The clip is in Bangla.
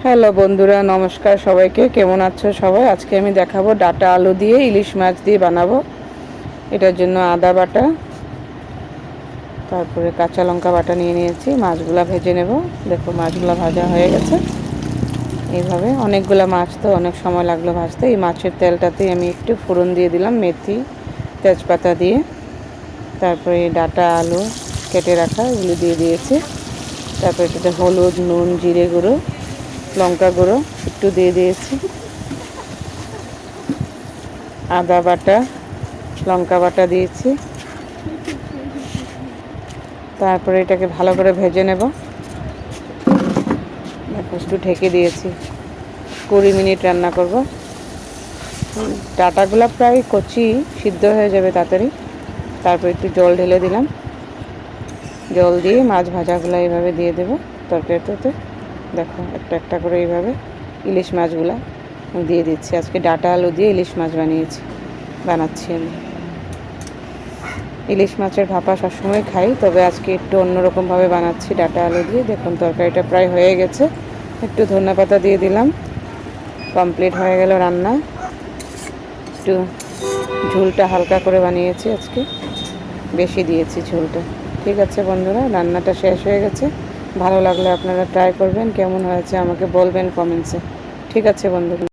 হ্যালো বন্ধুরা, নমস্কার সবাইকে। কেমন আছো সবাই? আজকে আমি দেখাবো ডাটা আলু দিয়ে ইলিশ মাছ দিয়ে বানাবো। এটার জন্য আদা বাটা, তারপরে কাঁচা লঙ্কা বাটা নিয়ে নিয়েছি। মাছগুলা ভেজে নেব। দেখো মাছগুলা ভাজা হয়ে গেছে। এইভাবে অনেকগুলা মাছ তো অনেক সময় লাগলো ভাজতে। এই মাছের তেলটাতেই আমি একটু ফোড়ন দিয়ে দিলাম, মেথি তেজপাতা দিয়ে। তারপরে ডাটা আলু কেটে রাখা এগুলো দিয়ে দিয়েছি। তারপরে এটাতে হলুদ, নুন, জিরে গুঁড়ো, লঙ্কা গুঁড়ো একটু দিয়ে দিয়েছি, আদা বাটা, লঙ্কা বাটা দিয়েছি। তারপরে এটাকে ভালো করে ভেজে নেব। একটু ঢেকে দিয়েছি, 20 মিনিট রান্না করব। ডাটাগুলো প্রায় কচি, সিদ্ধ হয়ে যাবে তাড়াতাড়ি। তারপর একটু জল ঢেলে দিলাম। জল দিয়ে মাছ ভাজাগুলো এইভাবে দিয়ে দেবো তরকারিতে। দেখো একটা একটা করে এইভাবে ইলিশ মাছগুলো দিয়ে দিচ্ছি। আজকে ডাটা আলু দিয়ে ইলিশ মাছ বানাচ্ছি আমি। ইলিশ মাছের ভাপা সবসময় খাই, তবে আজকে একটু অন্যরকমভাবে বানাচ্ছি ডাটা আলু দিয়ে। দেখুন তরকারিটা প্রায় হয়ে গেছে। একটু ধনেপাতা দিয়ে দিলাম। কমপ্লিট হয়ে গেল রান্না। একটু ঝোলটা হালকা করে বানিয়েছি আজকে, বেশি দিয়েছি ঝোলটা। ঠিক আছে বন্ধুরা, রান্নাটা শেষ হয়ে গেছে। ভালো লাগলে আপনারা ট্রাই করবেন, কেমন হয়েছে আমাকে বলবেন কমেন্টসে। ঠিক আছে বন্ধুরা।